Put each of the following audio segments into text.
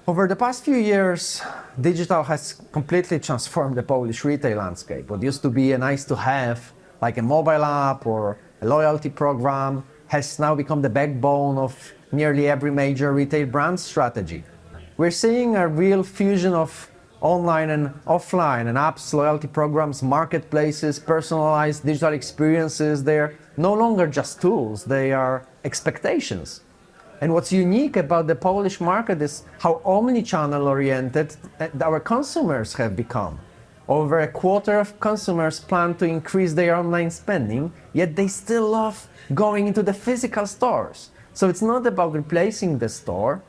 Over the past few years, digital has completely transformed the Polish retail landscape. What used to be a nice to have, like a mobile app or a loyalty program, has now become the backbone of nearly every major retail brand strategy. We're seeing a real fusion of online and offline and apps, loyalty programs, marketplaces, personalized digital experiences. They're no longer just tools, they are expectations. And what's unique about the Polish market is how omnichannel oriented our consumers have become. Over a quarter of consumers plan to increase their online spending, yet they still love going into the physical stores. So it's not about replacing the store,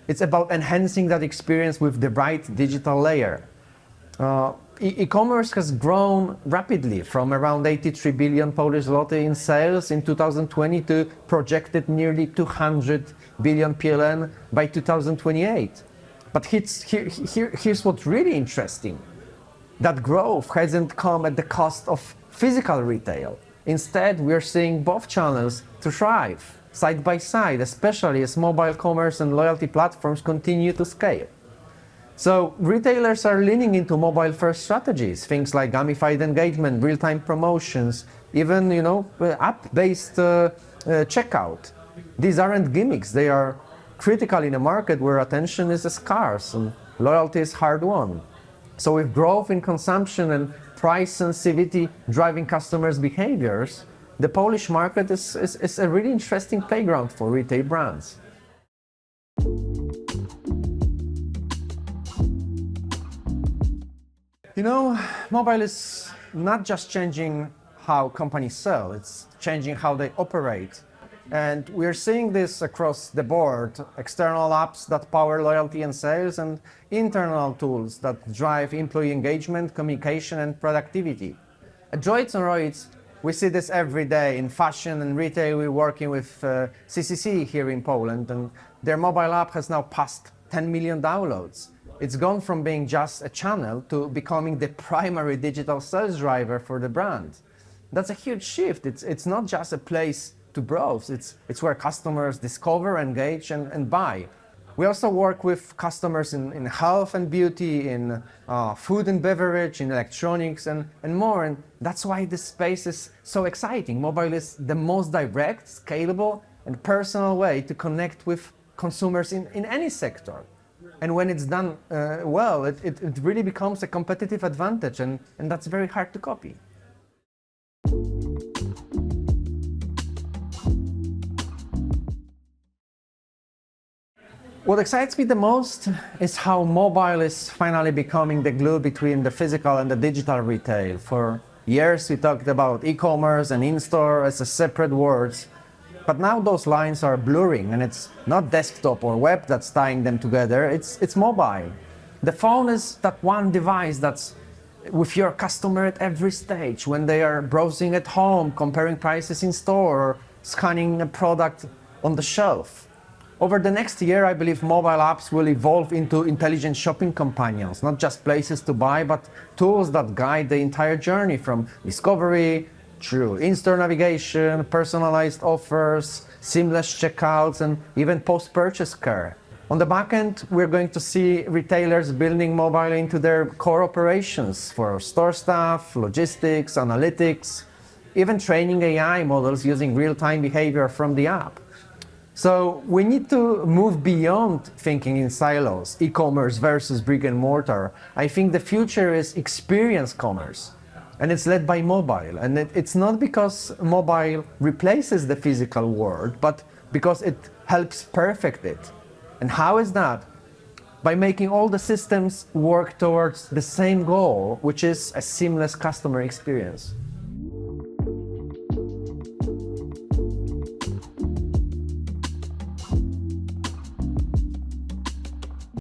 it's about enhancing that experience with the right digital layer. E-commerce has grown rapidly from around 83 billion Polish zloty in sales in 2020 to projected nearly 200 billion PLN by 2028. But here's what's really interesting. That growth hasn't come at the cost of physical retail. Instead, we're seeing both channels to thrive side by side, especially as mobile commerce and loyalty platforms continue to scale. So retailers are leaning into mobile-first strategies, things like gamified engagement, real-time promotions, even app-based checkout. These aren't gimmicks; they are critical in a market where attention is scarce and loyalty is hard-won. So with growth in consumption and price sensitivity driving customers' behaviors, the Polish market is a really interesting playground for retail brands. Mobile is not just changing how companies sell, it's changing how they operate. And we're seeing this across the board, external apps that power loyalty and sales, and internal tools that drive employee engagement, communication, and productivity. At Droids and Roids, we see this every day. In fashion and retail, we're working with CCC here in Poland, and their mobile app has now passed 10 million downloads. It's gone from being just a channel to becoming the primary digital sales driver for the brand. That's a huge shift. It's not just a place to browse, it's where customers discover, engage, and buy. We also work with customers in health and beauty, in food and beverage, in electronics, and more. And that's why this space is so exciting. Mobile is the most direct, scalable, and personal way to connect with consumers in any sector. And when it's done well, it really becomes a competitive advantage, and that's very hard to copy. What excites me the most is how mobile is finally becoming the glue between the physical and the digital retail. For years, we talked about e-commerce and in-store as separate words, but now those lines are blurring, and it's not desktop or web that's tying them together, it's mobile. The phone is that one device that's with your customer at every stage, when they are browsing at home, comparing prices in store, or scanning a product on the shelf. Over the next year, I believe mobile apps will evolve into intelligent shopping companions, not just places to buy, but tools that guide the entire journey from discovery through in-store navigation, personalized offers, seamless checkouts, and even post-purchase care. On the back end, we're going to see retailers building mobile into their core operations for store staff, logistics, analytics, even training AI models using real-time behavior from the app. So we need to move beyond thinking in silos, e-commerce versus brick and mortar. I think the future is experience commerce, and it's led by mobile. And it's not because mobile replaces the physical world, but because it helps perfect it. And how is that? By making all the systems work towards the same goal, which is a seamless customer experience.